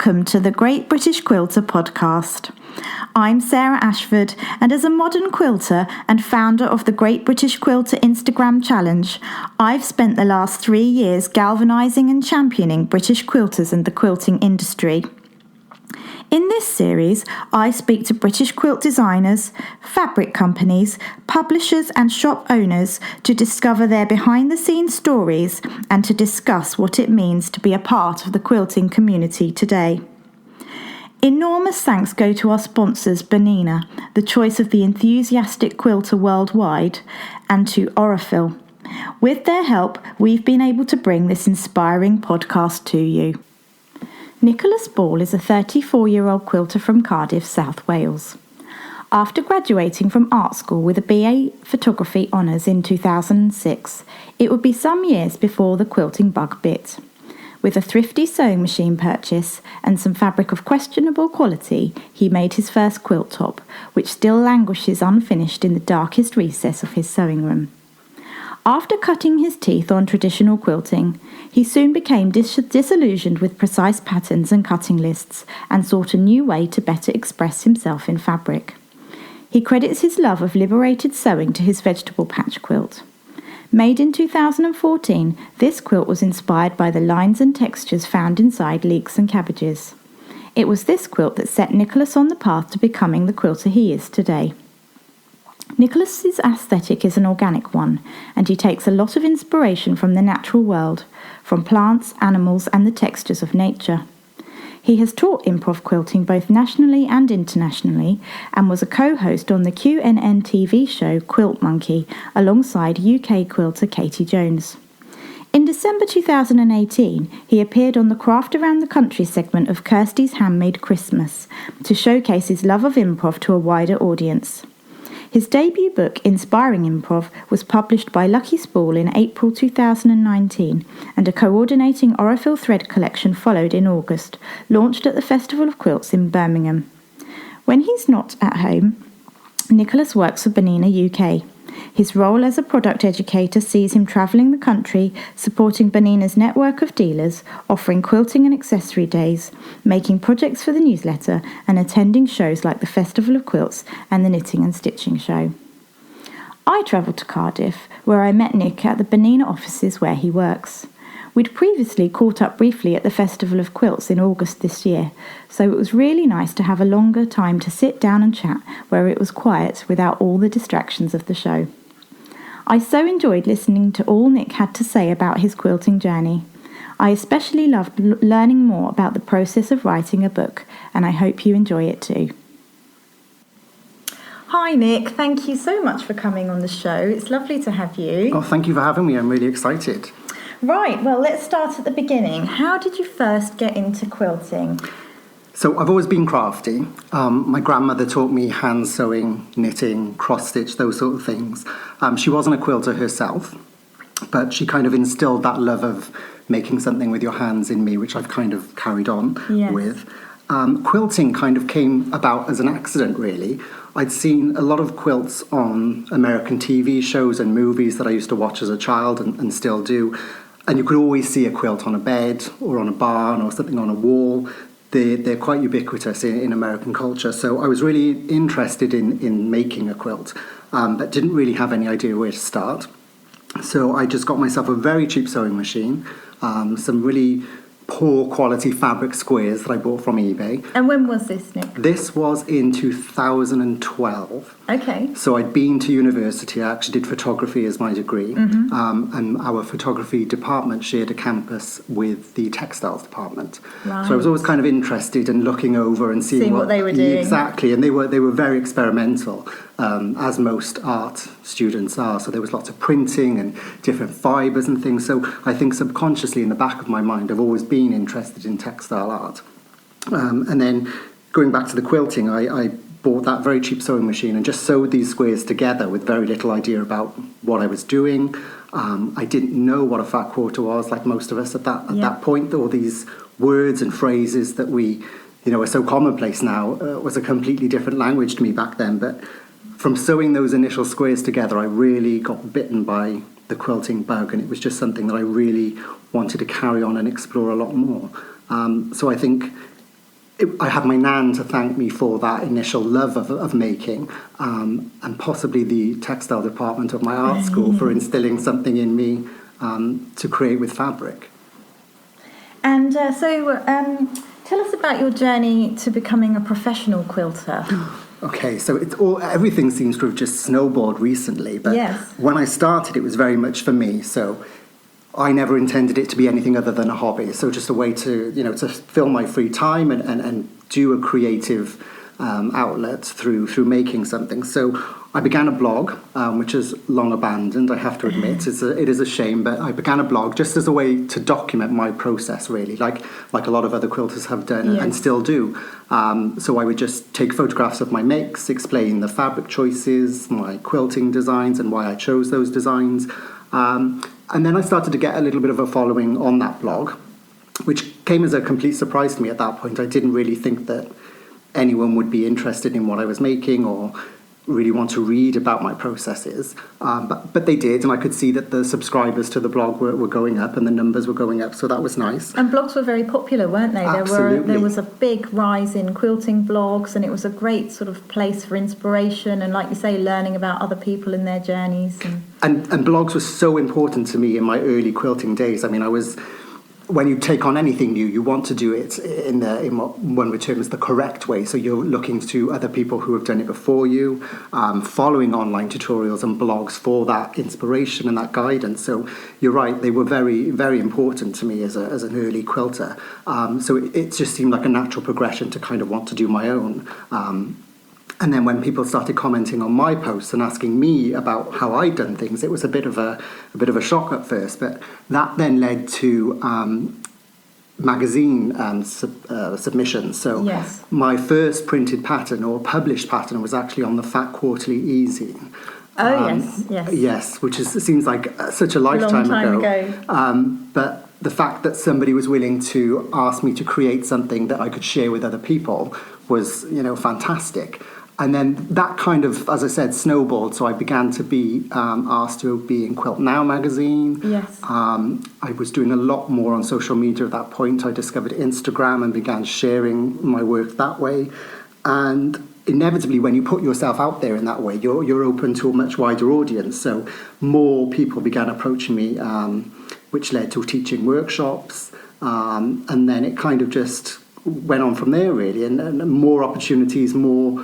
Welcome to the Great British Quilter podcast. I'm Sarah Ashford, and as a modern quilter and founder of the Great British Quilter Instagram Challenge, I've spent the last 3 years galvanising and championing British quilters and the quilting industry. In this series, I speak to British quilt designers, fabric companies, publishers and shop owners to discover their behind-the-scenes stories and to discuss what it means to be a part of the quilting community today. Enormous thanks go to our sponsors Bernina, the choice of the enthusiastic quilter worldwide, and to Orifil. With their help, we've been able to bring this inspiring podcast to you. Nicholas Ball is a 34-year-old quilter from Cardiff, South Wales. After graduating from art school with a BA Photography honours in 2006, it would be some years before the quilting bug bit. With a thrifty sewing machine purchase and some fabric of questionable quality, he made his first quilt top, which still languishes unfinished in the darkest recess of his sewing room. After cutting his teeth on traditional quilting, he soon became disillusioned with precise patterns and cutting lists and sought a new way to better express himself in fabric. He credits his love of liberated sewing to his vegetable patch quilt. Made in 2014, this quilt was inspired by the lines and textures found inside leeks and cabbages. It was this quilt that set Nicholas on the path to becoming the quilter he is today. Nicholas's aesthetic is an organic one, and he takes a lot of inspiration from the natural world, from plants, animals, and the textures of nature. He has taught improv quilting both nationally and internationally, and was a co-host on the QNN TV show Quilt Monkey, alongside UK quilter Katie Jones. In December 2018, he appeared on the Craft Around the Country segment of Kirsty's Handmade Christmas to showcase his love of improv to a wider audience. His debut book, Inspiring Improv, was published by Lucky Spool in April 2019, and a coordinating Orifil thread collection followed in August, launched at the Festival of Quilts in Birmingham. When he's not at home, Nicholas works for Bernina UK. His role as a product educator sees him travelling the country, supporting Bernina's network of dealers, offering quilting and accessory days, making projects for the newsletter, and attending shows like the Festival of Quilts and the Knitting and Stitching Show. I travelled to Cardiff, where I met Nick at the Bernina offices where he works. We'd previously caught up briefly at the Festival of Quilts in August this year, so it was really nice to have a longer time to sit down and chat where it was quiet without all the distractions of the show. I so enjoyed listening to all Nick had to say about his quilting journey. I especially loved learning more about the process of writing a book, and I hope you enjoy it too. Hi Nick, thank you so much for coming on the show. It's lovely to have you. Oh, thank you for having me. I'm really excited. Right, well, let's start at the beginning. How did you first get into quilting? So I've always been crafty. My grandmother taught me hand sewing, knitting, cross-stitch, those sort of things. She wasn't a quilter herself, but she kind of instilled that love of making something with your hands in me, which I've kind of carried on with. Quilting kind of came about as an accident, really. I'd seen a lot of quilts on American TV shows and movies that I used to watch as a child and still do. And you could always see a quilt on a bed or on a barn or something on a wall. They're quite ubiquitous in American culture. So I was really interested in making a quilt, but didn't really have any idea where to start. So I just got myself a very cheap sewing machine, some really poor quality fabric squares that I bought from eBay. And when was this, Nick? This was in 2012. Okay. So I'd been to university. I actually did photography as my degree. And our photography department shared a campus with the textiles department. Right. So I was always kind of interested in looking over and seeing what they were doing. Exactly, and they were very experimental, as most art students are. So there was lots of printing and different fibres and things. So I think subconsciously in the back of my mind, I've always been interested in textile art. And then going back to the quilting, I bought that very cheap sewing machine and just sewed these squares together with very little idea about what I was doing. I didn't know what a fat quarter was, like most of us at that point. All these words and phrases that we, are so commonplace now, was a completely different language to me back then. But from sewing those initial squares together, I really got bitten by the quilting bug, and it was just something that I really wanted to carry on and explore a lot more. So I think I had my nan to thank me for that initial love of making, and possibly the textile department of my art school for instilling something in me to create with fabric. And tell us about your journey to becoming a professional quilter. Okay, so everything seems to have just snowballed recently, but when I started, it was very much for me. So I never intended it to be anything other than a hobby. So just a way to, to fill my free time and do a creative outlet through making something. So I began a blog, which is long abandoned, I have to admit. It is a shame, but I began a blog just as a way to document my process, really, like a lot of other quilters have done and still do. So I would just take photographs of my makes, explain the fabric choices, my quilting designs, and why I chose those designs. And then I started to get a little bit of a following on that blog, which came as a complete surprise to me at that point. I didn't really think that anyone would be interested in what I was making or really want to read about my processes. But they did, and I could see that the subscribers to the blog were going up and the numbers were going up, so that was nice. And blogs were very popular, weren't they? Absolutely. There was a big rise in quilting blogs, and it was a great sort of place for inspiration and, like you say, learning about other people and their journeys. And blogs were so important to me in my early quilting days. I mean, when you take on anything new, you want to do it in what one would term as the correct way. So you're looking to other people who have done it before you, following online tutorials and blogs for that inspiration and that guidance. So you're right, they were very, very important to me as an early quilter. So it just seemed like a natural progression to kind of want to do my own. And then when people started commenting on my posts and asking me about how I'd done things, it was a bit of a shock at first. But that then led to magazine submissions. So my first printed pattern or published pattern was actually on the Fat Quarterly e-zine. Yes, which seems like such a lifetime ago. But the fact that somebody was willing to ask me to create something that I could share with other people was, fantastic. And then that kind of, as I said, snowballed. So I began to be asked to be in Quilt Now magazine. I was doing a lot more on social media at that point. I discovered Instagram and began sharing my work that way. And inevitably, when you put yourself out there in that way, you're open to a much wider audience. So more people began approaching me, which led to teaching workshops. And then it kind of just went on from there, really. And more opportunities, more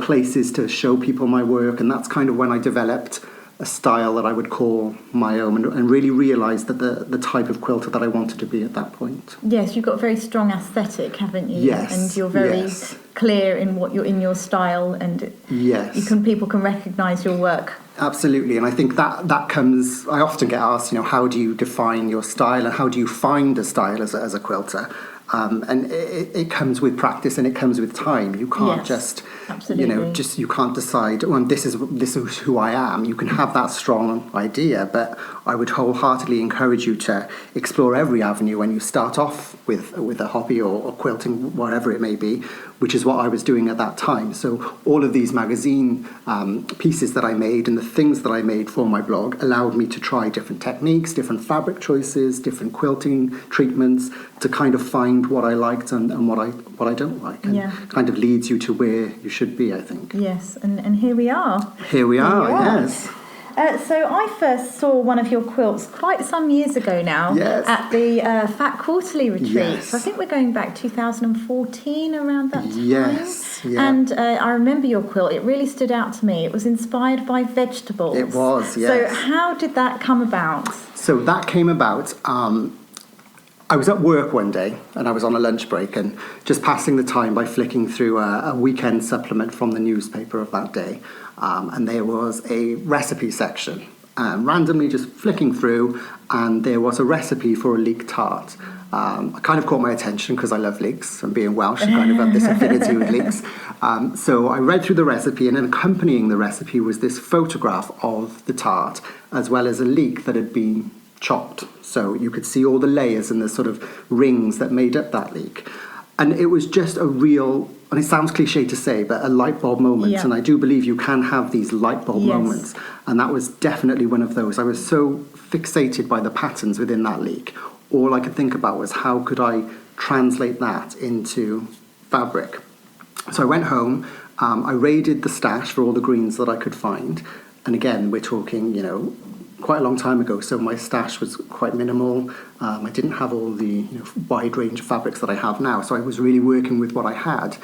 places to show people my work, and that's kind of when I developed a style that I would call my own and really realised that the type of quilter that I wanted to be at that point. Yes, you've got a very strong aesthetic, haven't you? Yes. And you're very clear in what you're in your style, and people can recognise your work. Absolutely, and I think that comes. I often get asked, how do you define your style and how do you find a style as a quilter? And it comes with practice and it comes with time. You can't just you can't decide, this is who I am. You can have that strong idea, but I would wholeheartedly encourage you to explore every avenue when you start off with a hobby or quilting, whatever it may be, which is what I was doing at that time. So all of these magazine pieces that I made and the things that I made for my blog allowed me to try different techniques, different fabric choices, different quilting treatments to kind of find what I liked and what I don't like, and kind of leads you to where you should be, I think. Yes, and here we are. Here we are, yes. So I first saw one of your quilts quite some years ago now at the Fat Quarterly retreat. Yes. So I think we're going back 2014 around that time. Yes, yeah. And I remember your quilt. It really stood out to me. It was inspired by vegetables. It was, yes. So how did that come about? So that came about... I was at work one day and I was on a lunch break and just passing the time by flicking through a weekend supplement from the newspaper of that day. And there was a recipe section. Randomly just flicking through, and there was a recipe for a leek tart. It kind of caught my attention because I love leeks, and being Welsh, I kind of have this affinity with leeks. So I read through the recipe, and then accompanying the recipe was this photograph of the tart, as well as a leek that had been chopped, so you could see all the layers and the sort of rings that made up that leek. And it was just a real, and it sounds cliche to say, but a light bulb moment. And I do believe you can have these light bulb moments, and that was definitely one of those. I was so fixated by the patterns within that leek. All I could think about was how could I translate that into fabric. So I went home, I raided the stash for all the greens that I could find. And again, we're talking, quite a long time ago, so my stash was quite minimal. I didn't have all the wide range of fabrics that I have now, so I was really working with what I had.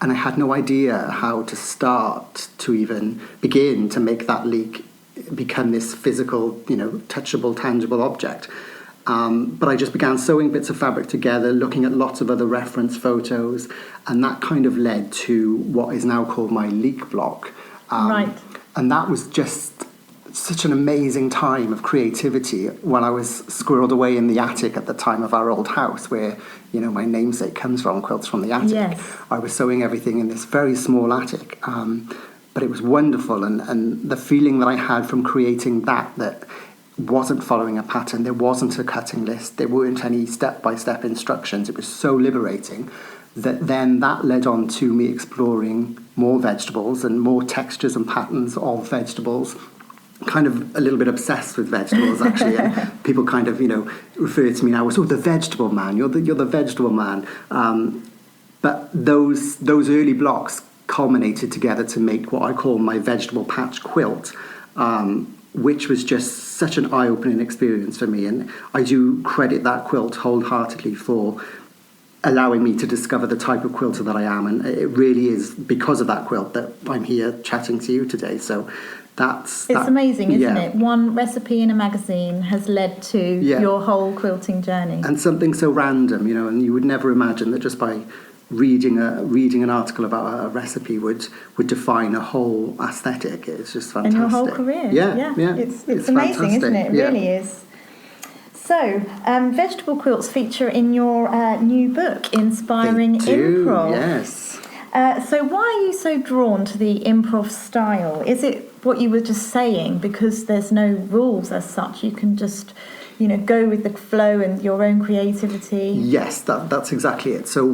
And I had no idea how to start to even begin to make that leek become this physical, touchable, tangible object. But I just began sewing bits of fabric together, looking at lots of other reference photos, and that kind of led to what is now called my leek block. Right. And that was just such an amazing time of creativity when I was squirreled away in the attic at the time of our old house where, my namesake comes from, Quilts from the Attic. Yes. I was sewing everything in this very small attic. But it was wonderful, and the feeling that I had from creating that wasn't following a pattern, there wasn't a cutting list, there weren't any step-by-step instructions, it was so liberating that then that led on to me exploring more vegetables and more textures and patterns of vegetables. Kind of a little bit obsessed with vegetables, actually, and people kind of, refer to me now as, the vegetable man, you're the vegetable man. But those early blocks culminated together to make what I call my vegetable patch quilt, which was just such an eye-opening experience for me. And I do credit that quilt wholeheartedly for allowing me to discover the type of quilter that I am. And it really is because of that quilt that I'm here chatting to you today. So it's amazing, isn't it? One recipe in a magazine has led to your whole quilting journey. And something so random, and you would never imagine that just by reading an article about a recipe would define a whole aesthetic. It's just fantastic. And your whole career. Yeah. It's amazing, fantastic. Isn't it? It really is. So, vegetable quilts feature in your new book, Inspiring Improv. Yes. So why are you so drawn to the improv style? Is it what you were just saying, because there's no rules as such, you can just go with the flow and your own creativity? Yes, that's exactly it. So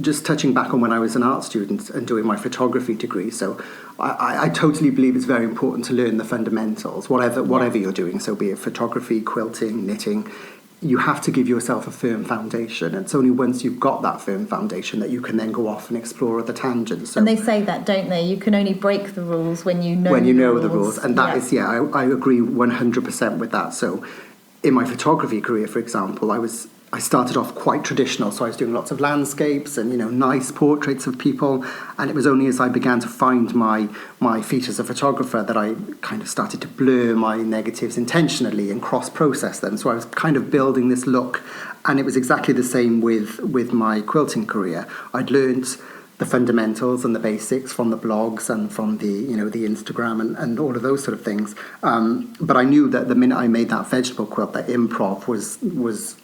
just touching back on when I was an art student and doing my photography degree, so I totally believe it's very important to learn the fundamentals, whatever you're doing, so be it photography, quilting, knitting. You have to give yourself a firm foundation. It's only once you've got that firm foundation that you can then go off and explore other tangents. So, and they say that, don't they? You can only break the rules when you know the rules. And that is, I agree 100% with that. So in my photography career, for example, I started off quite traditional, so I was doing lots of landscapes and nice portraits of people, and it was only as I began to find my feet as a photographer that I kind of started to blur my negatives intentionally and cross-process them. So I was kind of building this look, and it was exactly the same with my quilting career. I'd learned the fundamentals and the basics from the blogs and from the the Instagram and all of those sort of things. But I knew that the minute I made that vegetable quilt, that improv was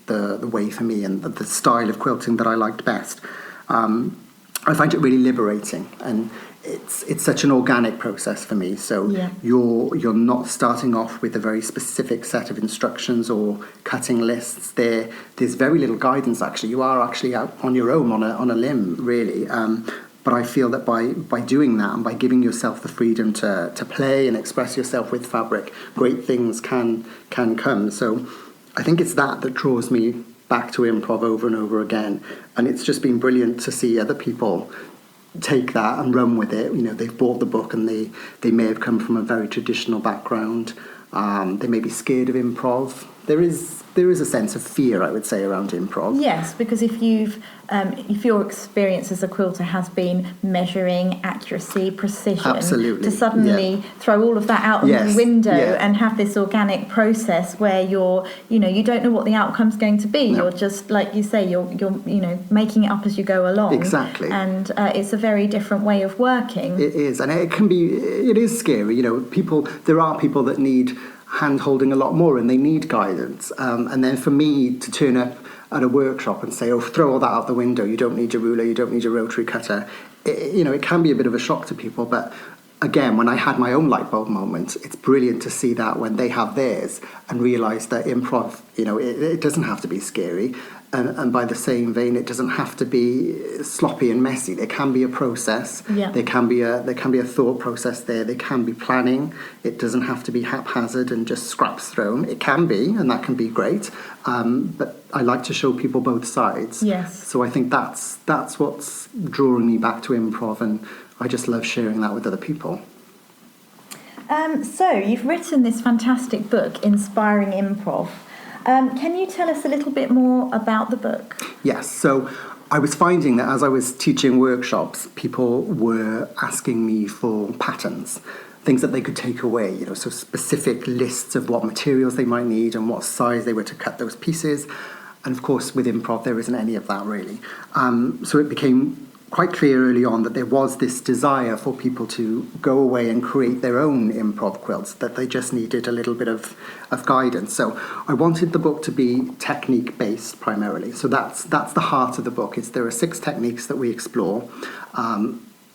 the way for me and the style of quilting that I liked best. I find it really liberating, and it's such an organic process for me. So you're not starting off with a very specific set of instructions or cutting lists. There's very little guidance, actually. You are actually out on your own on a limb, really. But I feel that by doing that and by giving yourself the freedom to play and express yourself with fabric, great things can come. So I think it's that draws me back to improv over and over again. And it's just been brilliant to see other people take that and run with it. They've bought the book and they may have come from a very traditional background. They may be scared of improv. There is a sense of fear, I would say, around improv. Yes, because if your experience as a quilter has been measuring accuracy, precision, absolutely, to suddenly throw all of that out of the window and have this organic process where you don't know what the outcome's going to be. No. You're just, like you say, you're making it up as you go along. Exactly. And it's a very different way of working. It is, and it is scary. There are people that need hand-holding a lot more and they need guidance. And then for me to turn up at a workshop and say, throw all that out the window, you don't need your ruler, you don't need your rotary cutter, it can be a bit of a shock to people. But again, when I had my own light bulb moment, it's brilliant to see that when they have theirs and realise that improv, it doesn't have to be scary. And by the same vein, it doesn't have to be sloppy and messy. There can be a process. Yeah. There can be a thought process there. There can be planning. It doesn't have to be haphazard and just scraps thrown. It can be, and that can be great. But I like to show people both sides. Yes. So I think that's what's drawing me back to improv, and I just love sharing that with other people. So you've written this fantastic book, Inspiring Improv. Can you tell us a little bit more about the book? Yes, so I was finding that as I was teaching workshops, people were asking me for patterns, things that they could take away, so specific lists of what materials they might need and what size they were to cut those pieces. And of course, with improv, there isn't any of that really. So it became quite clear early on that there was this desire for people to go away and create their own improv quilts, that they just needed a little bit of guidance. So I wanted the book to be technique based primarily. So that's the heart of the book. There are 6 techniques that we explore,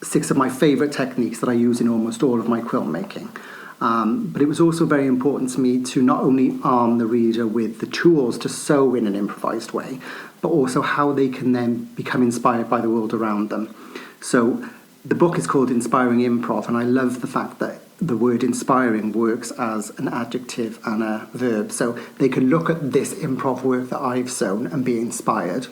6 of my favourite techniques that I use in almost all of my quilt making. But it was also very important to me to not only arm the reader with the tools to sew in an improvised way, but also how they can then become inspired by the world around them. So the book is called Inspiring Improv, and I love the fact that the word inspiring works as an adjective and a verb. So they can look at this improv work that I've sewn and be inspired,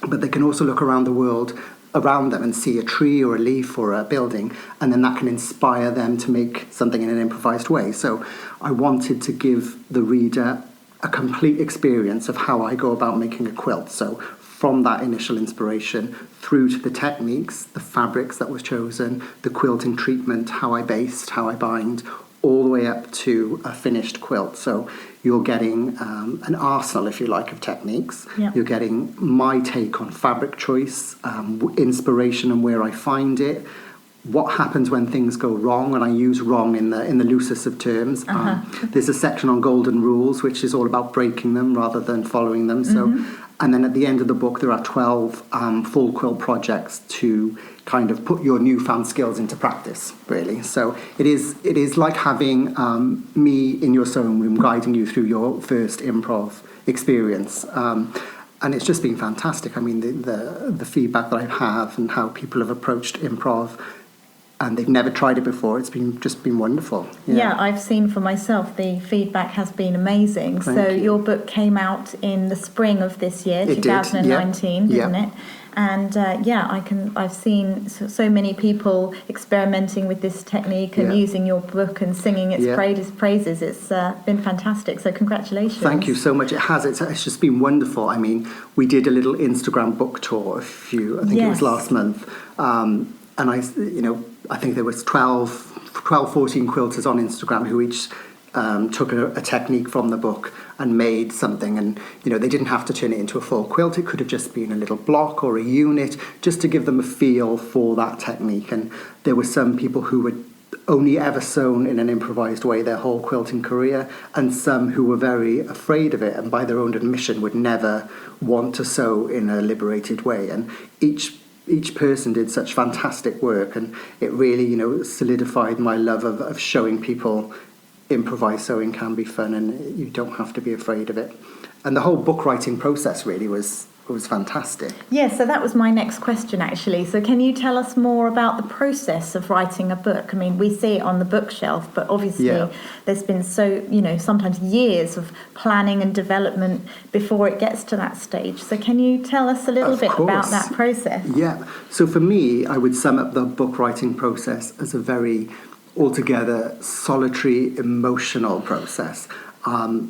but they can also look around the world around them and see a tree or a leaf or a building, and then that can inspire them to make something in an improvised way. So I wanted to give the reader a complete experience of how I go about making a quilt. So from that initial inspiration through to the techniques, the fabrics that was chosen, the quilting treatment, how I based, how I bind, all the way up to a finished quilt. So you're getting an arsenal, if you like, of techniques. Yep. You're getting my take on fabric choice, inspiration and where I find it, what happens when things go wrong, and I use wrong in the loosest of terms. There's a section on golden rules, which is all about breaking them rather than following them. So, and then at the end of the book, there are 12 full quilt projects to kind of put your newfound skills into practice, really. So it is like having me in your sewing room guiding you through your first improv experience. And it's just been fantastic. I mean, the feedback that I have and how people have approached improv, and they've never tried it before. It's just been wonderful. Yeah, I've seen for myself. The feedback has been amazing. Thank you. Your book came out in the spring of this year, 2019, didn't it? And I've seen so many people experimenting with this technique and using your book and singing its praises. It's been fantastic. So congratulations. Think you so much. It has. It's just been wonderful. I mean, we did a little Instagram book tour. I think it was last month. And I think there was 12, 14 quilters on Instagram who each took a technique from the book and made something. And, they didn't have to turn it into a full quilt. It could have just been a little block or a unit, just to give them a feel for that technique. And there were some people who were only ever sewn in an improvised way their whole quilting career, and some who were very afraid of it and by their own admission would never want to sew in a liberated way. And each person did such fantastic work, and it really, solidified my love of showing people improvised sewing can be fun, and you don't have to be afraid of it. And the whole book writing process really was fantastic. Yeah, so that was my next question, actually. So can you tell us more about the process of writing a book? I mean, we see it on the bookshelf, but obviously there's been sometimes years of planning and development before it gets to that stage. So can you tell us a little bit about that process? Yeah. So for me, I would sum up the book writing process as a very altogether solitary, emotional process.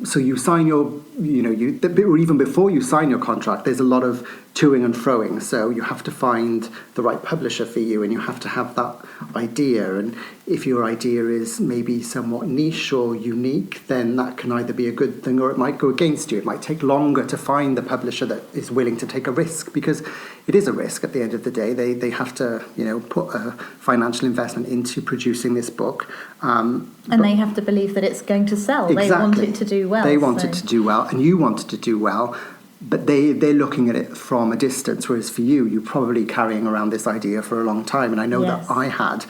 So you sign or even before you sign your contract, there's a lot of toing and froing. So you have to find the right publisher for you, and you have to have that idea. And if your idea is maybe somewhat niche or unique, then that can either be a good thing or it might go against you. It might take longer to find the publisher that is willing to take a risk, because it is a risk at the end of the day. They have to, put a financial investment into producing this book. And they have to believe that it's going to sell. Exactly. They want it to do well. They want it to do well, and you want it to do well. But they're looking at it from a distance, whereas for you, you're probably carrying around this idea for a long time. And I know that I had.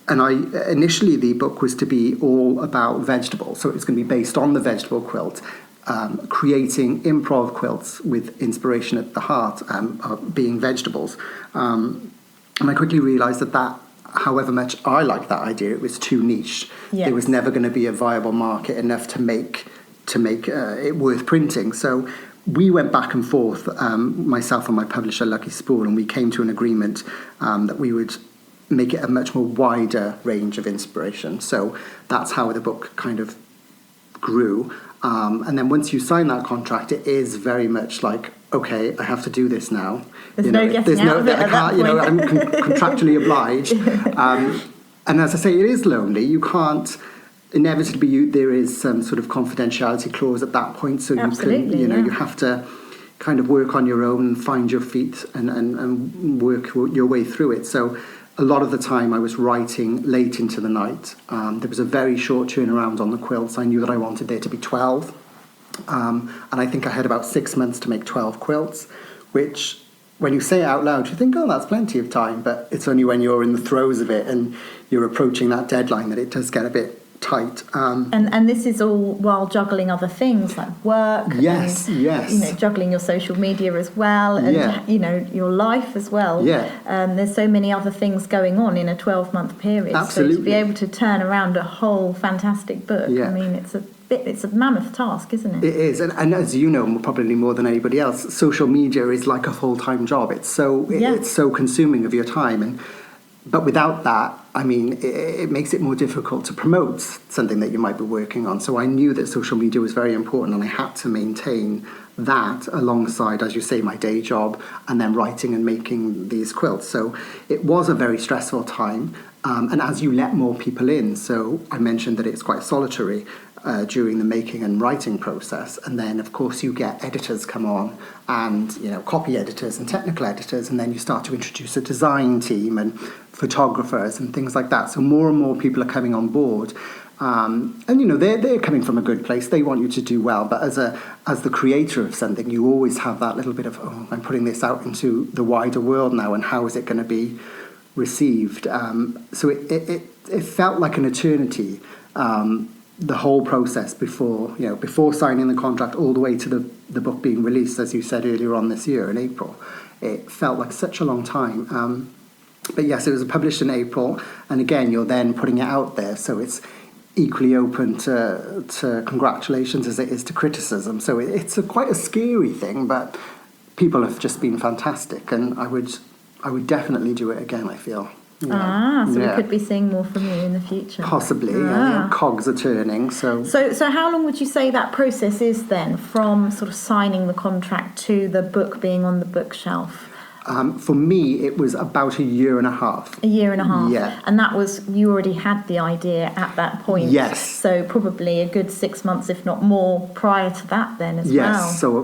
Initially, the book was to be all about vegetables. So it was going to be based on the vegetable quilt. creating improv quilts with inspiration at the heart, being vegetables. And I quickly realised that however much I liked that idea, it was too niche. Yes. There was never going to be a viable market enough to make it worth printing. So we went back and forth, myself and my publisher, Lucky Spool, and we came to an agreement that we would make it a much more wider range of inspiration. So that's how the book kind of grew. And then once you sign that contract, it is very much like, okay, I have to do this now. There's no getting out of it at that point. I'm contractually obliged. And as I say, it is lonely. You can't, inevitably, there is some sort of confidentiality clause at that point. So Absolutely, you have to kind of work on your own and find your feet and work your way through it. So a lot of the time I was writing late into the night. There was a very short turnaround on the quilts. I knew that I wanted there to be 12. And I think I had about 6 months to make 12 quilts, which when you say it out loud, you think, oh, that's plenty of time. But it's only when you're in the throes of it and you're approaching that deadline that it does get a bit tight. And this is all while juggling other things like work. Yes, and, yes. Juggling your social media as well, and your life as well. Yeah. There's so many other things going on in a 12-month period. Absolutely. So to be able to turn around a whole fantastic book, Yeah. I mean, it's a mammoth task, isn't it? It is, and as you know, probably more than anybody else, social media is like a full-time job. It's so consuming of your time, but without that, I mean, it makes it more difficult to promote something that you might be working on. So I knew that social media was very important, and I had to maintain that alongside, as you say, my day job, and then writing and making these quilts. So it was a very stressful time. And as you let more people in, so I mentioned that it's quite solitary during the making and writing process, and then of course you get editors come on, and copy editors and technical editors, and then you start to introduce a design team and photographers and things like that. So more and more people are coming on board, and they're coming from a good place. They want you to do well, but as the creator of something, you always have that little bit of, oh, I'm putting this out into the wider world now, and how is it going to be received? So it felt like an eternity, the whole process before signing the contract all the way to the book being released, as you said earlier on this year in April. It felt like such a long time. But yes, it was published in April, and again, you're then putting it out there, so it's equally open to congratulations as it is to criticism. So it's quite a scary thing, but people have just been fantastic, and I would definitely do it again, I feel. So we could be seeing more from you in the future. Possibly, cogs are turning. So how long would you say that process is then, from sort of signing the contract to the book being on the bookshelf? For me, it was about a year and a half. A year and a half? Yeah. And that was, you already had the idea at that point? Yes. So probably a good 6 months, if not more, prior to that then as well? Yes, so,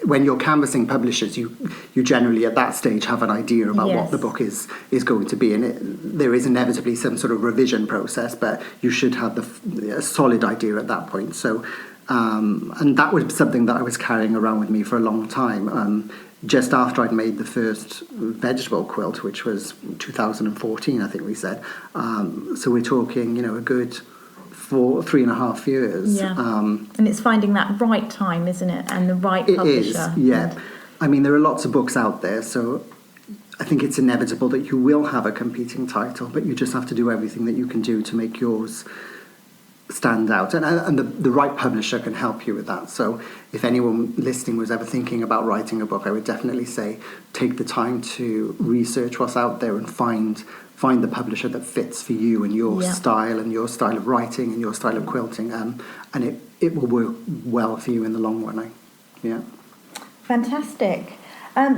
when you're canvassing publishers, you generally at that stage have an idea about what the book is going to be, and there is inevitably some sort of revision process, but you should have a solid idea at that point. So, and that was something that I was carrying around with me for a long time. Just after I'd made the first vegetable quilt, which was 2014, I think we said. So we're talking, a good 3.5 years. Yeah. And it's finding that right time, isn't it? And the right publisher. It is, yeah. I mean, there are lots of books out there, so I think it's inevitable that you will have a competing title, but you just have to do everything that you can do to make yours stand out, and the right publisher can help you with that. So if anyone listening was ever thinking about writing a book, I would definitely say take the time to research what's out there and find the publisher that fits for you and your style and your style of writing and your style of quilting, and it will work well for you in the long run. Fantastic.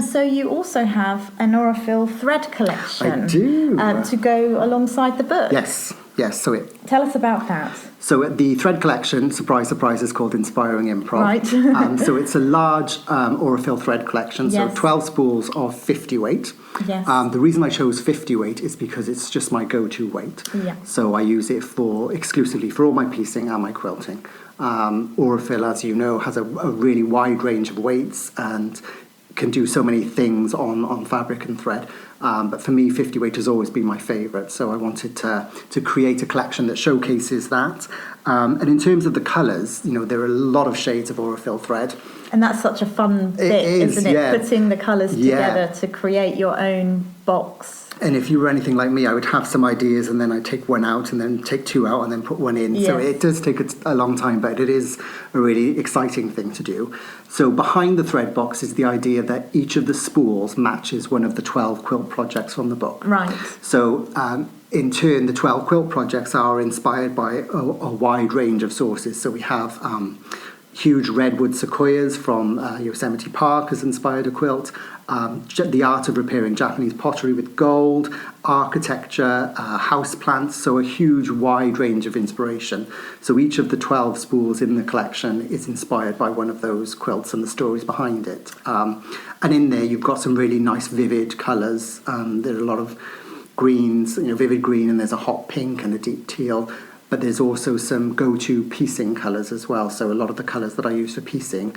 So you also have an Aurifil thread collection. I do. To go alongside the book. Yes. So tell us about that. So the thread collection, surprise, surprise, is called Inspiring Improv. Right. So it's a large Aurifil thread collection, so 12 spools of 50 weight. Yes. The reason I chose 50 weight is because it's just my go-to weight. Yeah. So I use it exclusively for all my piecing and my quilting. Aurifil, as you know, has a really wide range of weights, and can do so many things on fabric and thread. But for me, 50 weight has always been my favourite. So I wanted to create a collection that showcases that. And in terms of the colours, there are a lot of shades of Aurifil thread. And that's such a fun bit, isn't it? Yeah. Putting the colours together to create your own box. And if you were anything like me, I would have some ideas and then I'd take one out and then take two out and then put one in. Yes. So it does take a long time, but it is a really exciting thing to do. So behind the thread box is the idea that each of the spools matches one of the 12 quilt projects from the book. Right. So in turn, the 12 quilt projects are inspired by a wide range of sources. So we have huge redwood sequoias from Yosemite Park has inspired a quilt. The art of repairing Japanese pottery with gold, architecture, house plants, so a huge wide range of inspiration. So each of the 12 spools in the collection is inspired by one of those quilts and the stories behind it. And in there you've got some really nice vivid colours. There are a lot of greens, vivid green, and there's a hot pink and a deep teal. But there's also some go-to piecing colours as well. So a lot of the colours that I use for piecing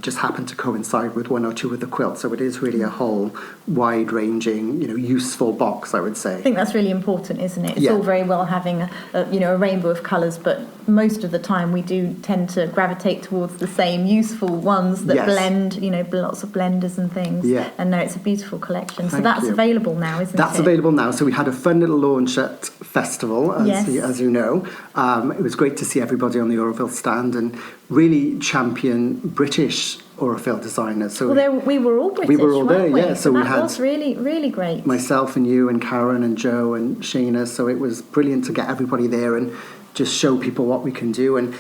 just happen to coincide with one or two of the quilts. So it is really a whole wide-ranging, useful box, I would say. I think that's really important, isn't it? It's all very well having a rainbow of colours, but most of the time we do tend to gravitate towards the same useful ones that blend, lots of blenders and things. Yeah. And no, it's a beautiful collection. Thank so that's you. available now, isn't it? That's available now. So we had a fun little launch at Festival, as you know. It was great to see everybody on the Aurifil stand and really champion British Aurifil designers. So we were all British. We were all there, we? yeah. So we that had was really, really great. Myself and you and Karen and Joe and Shayna. So it was brilliant to get everybody there and just show people what we can do. And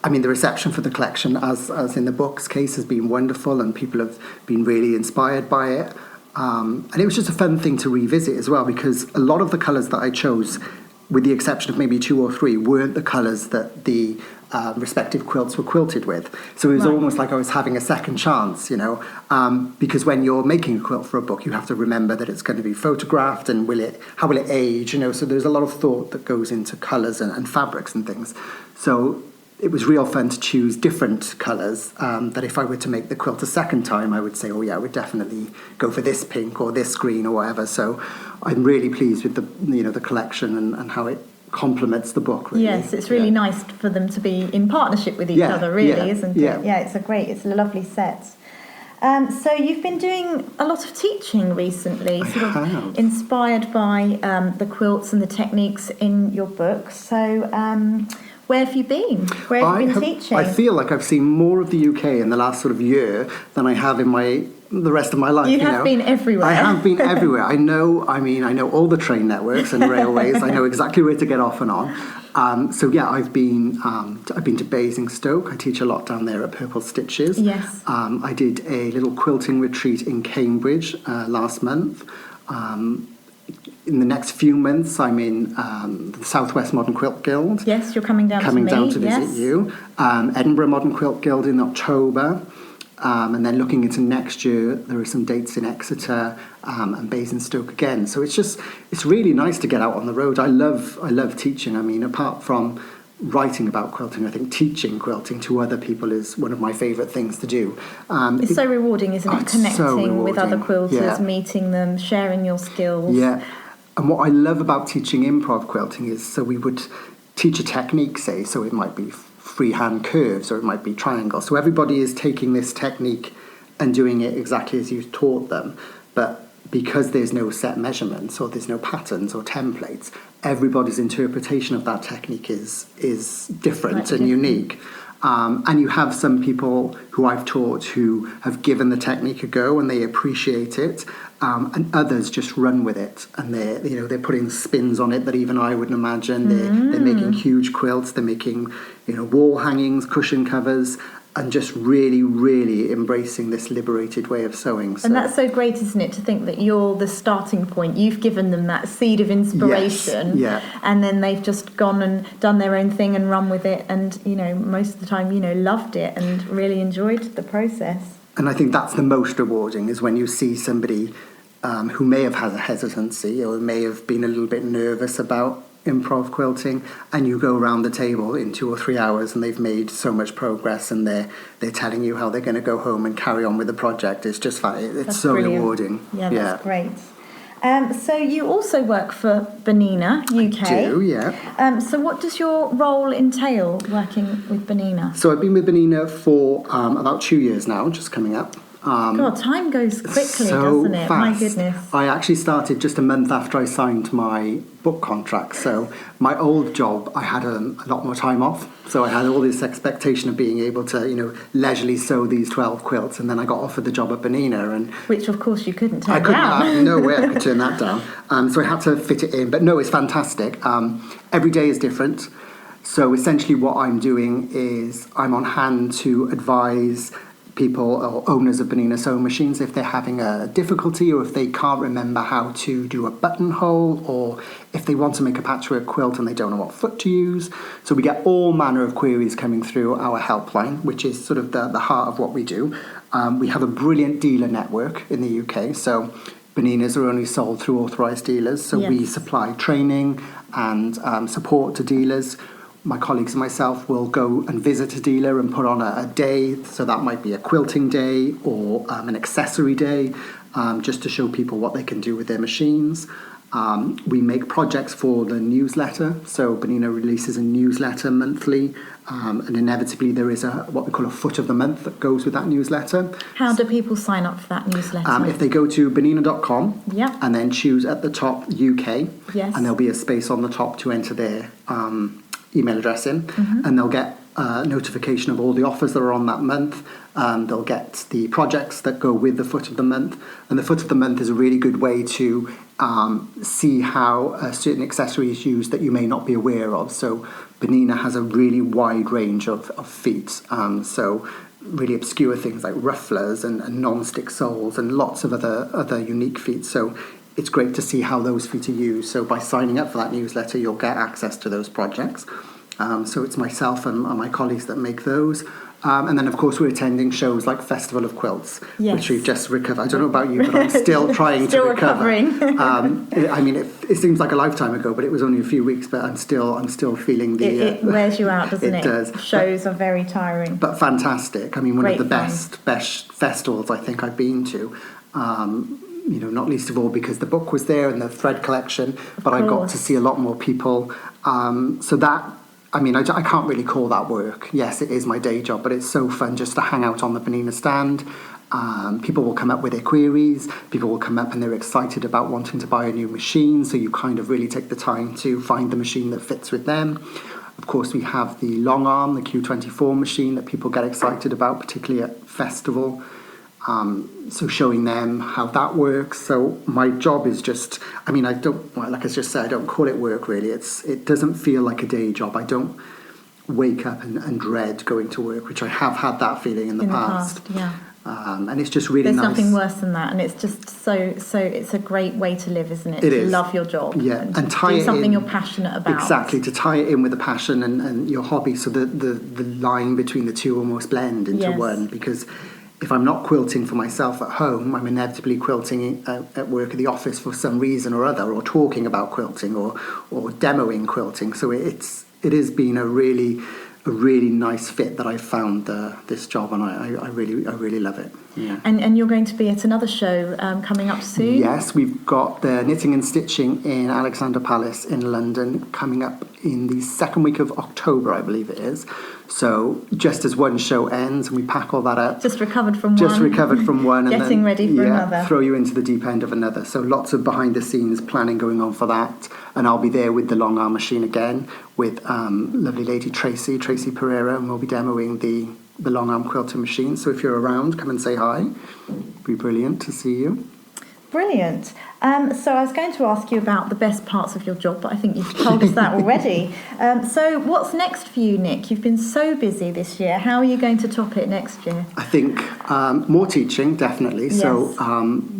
I mean, the reception for the collection, as in the book's case, has been wonderful, and people have been really inspired by it. And it was just a fun thing to revisit as well, because a lot of the colours that I chose, with the exception of maybe 2 or 3, weren't the colours that the respective quilts were quilted with. So it was almost like I was having a second chance, because when you're making a quilt for a book, you have to remember that it's going to be photographed and how will it age, so there's a lot of thought that goes into colours and fabrics and things. So it was real fun to choose different colours that if I were to make the quilt a second time, I would say, I would definitely go for this pink or this green or whatever. So I'm really pleased with the collection and how it complements the book, really. Yes, it's really nice for them to be in partnership with each other, really, isn't it? Yeah, it's a lovely set. So you've been doing a lot of teaching recently, inspired by the quilts and the techniques in your book. So where have you been? Where have you been teaching? I feel like I've seen more of the UK in the last sort of year than I have in the rest of my life. You have been everywhere. I have been everywhere. I know all the train networks and railways. I know exactly where to get off and on. I've been to Basingstoke. I teach a lot down there at Purple Stitches. Yes. I did a little quilting retreat in Cambridge last month. In the next few months, I'm in the Southwest Modern Quilt Guild. Yes, you're coming down to visit you. Edinburgh Modern Quilt Guild in October. And then looking into next year, there are some dates in Exeter and Basingstoke again. So it's really nice to get out on the road. I love teaching. I mean, apart from writing about quilting, I think teaching quilting to other people is one of my favourite things to do. It's so rewarding, isn't it? Connecting with other quilters, meeting them, sharing your skills. Yeah. And what I love about teaching improv quilting is, so we would teach a technique, say, so it might be freehand curves or it might be triangles. So everybody is taking this technique and doing it exactly as you taught them. But because there's no set measurements or there's no patterns or templates, everybody's interpretation of that technique is different and unique. And you have some people who I've taught who have given the technique a go and they appreciate it, and others just run with it and they're putting spins on it that even I wouldn't imagine. They're making huge quilts, they're making wall hangings, cushion covers, and just really, really embracing this liberated way of sewing. And that's so great, isn't it, to think that you're the starting point. You've given them that seed of inspiration, and then they've just gone and done their own thing and run with it, and most of the time loved it and really enjoyed the process. And I think that's the most rewarding, is when you see somebody who may have had a hesitancy or may have been a little bit nervous about improv quilting, and you go around the table in 2 or 3 hours and they've made so much progress, and they're telling you how they're going to go home and carry on with the project. It's just fun. It's That's so brilliant. rewarding. Yeah, that's great. So you also work for Bernina UK. I do, yeah. So what does your role entail working with Bernina? So I've been with Bernina for about 2 years now, just coming up. God, time goes quickly, so doesn't it? Fast. My goodness. I actually started just a month after I signed my book contract. So my old job, I had a lot more time off. So I had all this expectation of being able to, leisurely sew these 12 quilts. And then I got offered the job at Bernina. Which, of course, you couldn't turn down. down. No way I could turn that down. So I had to fit it in. But no, it's fantastic. Every day is different. So essentially what I'm doing is I'm on hand to advise people or owners of Bernina sewing machines if they're having a difficulty, or if they can't remember how to do a buttonhole, or if they want to make a patchwork quilt and they don't know what foot to use. So we get all manner of queries coming through our helpline, which is sort of the heart of what we do. We have a brilliant dealer network in the UK, so Berninas are only sold through authorised dealers, so we supply training and support to dealers. My colleagues and myself will go and visit a dealer and put on a day, so that might be a quilting day or an accessory day, just to show people what they can do with their machines. We make projects for the newsletter, so Bernina releases a newsletter monthly, and inevitably there is what we call a foot of the month that goes with that newsletter. How do people sign up for that newsletter? If they go to bernina.com and then choose at the top UK, and there'll be a space on the top to enter their email address in, and they'll get a notification of all the offers that are on that month. They'll get the projects that go with the foot of the month, and the foot of the month is a really good way to see how a certain accessory is used that you may not be aware of. So Bernina has a really wide range of feet, so really obscure things like rufflers and non-stick soles and lots of other unique feet. So it's great to see how those feet are used. So by signing up for that newsletter, you'll get access to those projects. So it's myself and my colleagues that make those. And then, of course, we're attending shows like Festival of Quilts, which we've just recovered. I don't know about you, but I'm still trying to recover. I mean, it seems like a lifetime ago, but it was only a few weeks. But I'm still feeling the. It wears you out, doesn't it? It does. Shows are very tiring, but fantastic. I mean, one Great of the fun. best festivals I think I've been to. Not least of all because the book was there and the thread collection, but I got to see a lot more people. So that. I mean, I can't really call that work. Yes, it is my day job, but it's so fun just to hang out on the Bernina stand. People will come up with their queries. People will come up and they're excited about wanting to buy a new machine. So you kind of really take the time to find the machine that fits with them. Of course, we have the long arm, the Q24 machine that people get excited about, particularly at festival. So showing them how that works. So my job is just, I mean, like I just said, I don't call it work really. It doesn't feel like a day job. I don't wake up and dread going to work, which I have had that feeling in the past. And it's just really There's nice. There's nothing worse than that, and it's just so it's a great way to live, isn't it? It to is. Love your job, and tie do it something in, you're passionate about. Exactly, to tie it in with a passion and your hobby, so the line between the two almost blend into one. Because if I'm not quilting for myself at home, I'm inevitably quilting at work at the office for some reason or other, or talking about quilting or demoing quilting. So it has been a really nice fit that I found this job, and I really love it. Yeah. And you're going to be at another show coming up soon? Yes, we've got the Knitting and Stitching in Alexandra Palace in London coming up in the second week of October, I believe it is. So just as one show ends and we pack all that up. Just recovered from one. And getting ready for another. Throw you into the deep end of another. So lots of behind the scenes planning going on for that. And I'll be there with the long arm machine again with lovely lady Tracy Pereira, and we'll be demoing the long arm quilter machine. So if you're around, come and say hi. It'd be brilliant to see you. Brilliant. So I was going to ask you about the best parts of your job, but I think you've told us that already. So what's next for you, Nick? You've been so busy this year. How are you going to top it next year? I think more teaching, definitely. Yes. So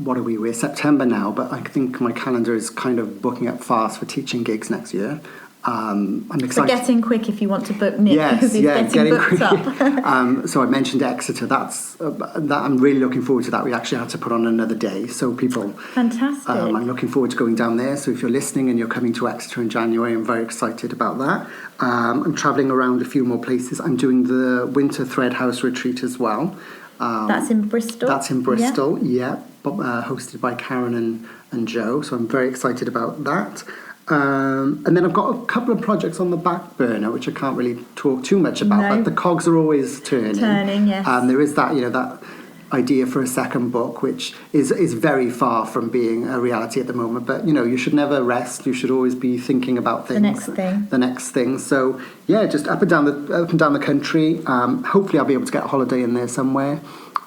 what are we? We're September now, but I think my calendar is kind of booking up fast for teaching gigs next year. I'm excited. So get in quick if you want to book Nick, because he's getting booked up. So I mentioned Exeter. That I'm really looking forward to that. We actually had to put on another day, so people. Fantastic. I'm looking forward to going down there. So if you're listening and you're coming to Exeter in January, I'm very excited about that. I'm travelling around a few more places. I'm doing the Winter Thread House Retreat as well. That's in Bristol? That's in Bristol, yeah. Hosted by Karen and Joe. So I'm very excited about that. And then I've got a couple of projects on the back burner, which I can't really talk too much about, but the cogs are always turning. Yes. There is that, that idea for a second book, which is very far from being a reality at the moment. But, you should never rest. You should always be thinking about things. The next thing. So, yeah, just up and down the country. Hopefully I'll be able to get a holiday in there somewhere.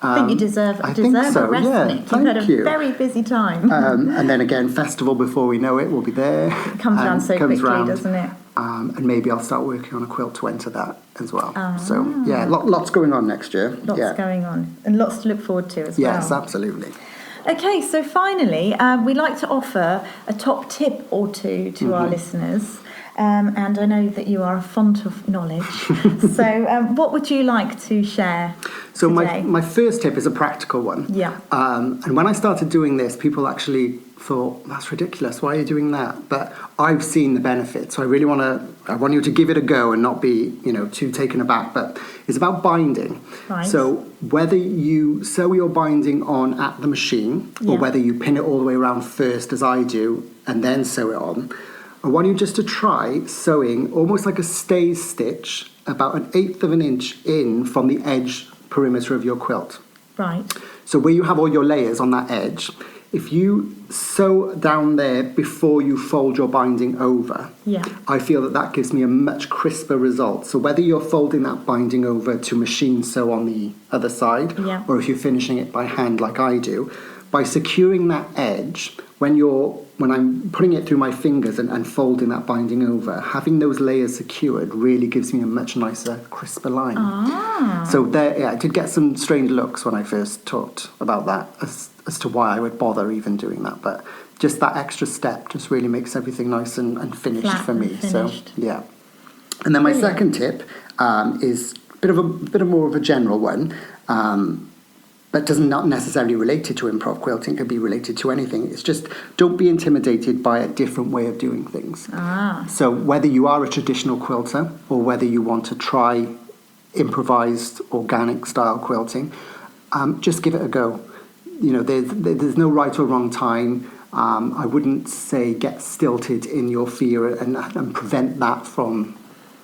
I think you deserve a rest, Nick. You've had a very busy time. And then again, festival before we know it, we'll be there. It comes around so quickly, doesn't it? And maybe I'll start working on a quilt to enter that as well. So, yeah, lots going on next year. Lots going on. And lots to look forward to as well. Yes, absolutely. Okay, so finally, we like to offer a top tip or two to our listeners. And I know that you are a font of knowledge. So what would you like to share So today? my first tip is a practical one. Yeah. And when I started doing this, people actually thought, that's ridiculous, why are you doing that? But I've seen the benefits. So I want you to give it a go and not be, too taken aback. But it's about binding. Right. So whether you sew your binding on at the machine or whether you pin it all the way around first, as I do, and then sew it on, I want you just to try sewing almost like a stay stitch about 1/8 of an inch in from the edge perimeter of your quilt. Right. So where you have all your layers on that edge, if you sew down there before you fold your binding over, I feel that gives me a much crisper result. So whether you're folding that binding over to machine sew on the other side, or if you're finishing it by hand like I do, by securing that edge, when I'm putting it through my fingers and folding that binding over, having those layers secured really gives me a much nicer, crisper line. So I did get some strange looks when I first talked about that as to why I would bother even doing that. But just that extra step just really makes everything nice and finished flat for me. Finished. So, yeah. And then my second tip is a bit more of a general one. But not necessarily related to improv quilting, could be related to anything. It's just don't be intimidated by a different way of doing things. So whether you are a traditional quilter or whether you want to try improvised organic style quilting, just give it a go. There's no right or wrong time. I wouldn't say get stilted in your fear and prevent that from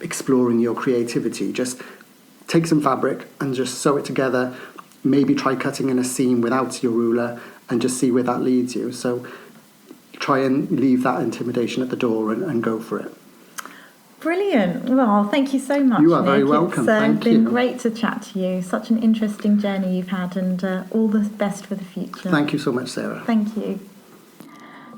exploring your creativity. Just take some fabric and just sew it together. Maybe try cutting in a seam without your ruler and just see where that leads you. So try and leave that intimidation at the door and go for it. Brilliant. Well, thank you so much, You are Nick. very welcome. It's been great to chat to you. Such an interesting journey you've had, and all the best for the future. Thank you so much, Sarah. Thank you.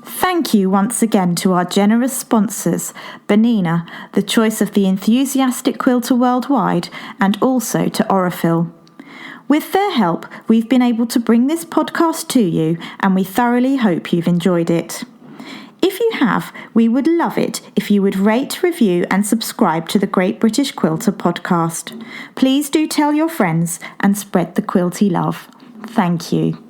Thank you once again to our generous sponsors, Bernina, the choice of the enthusiastic quilter worldwide, and also to Orifil. With their help, we've been able to bring this podcast to you, and we thoroughly hope you've enjoyed it. If you have, we would love it if you would rate, review, and subscribe to the Great British Quilter podcast. Please do tell your friends and spread the quilty love. Thank you.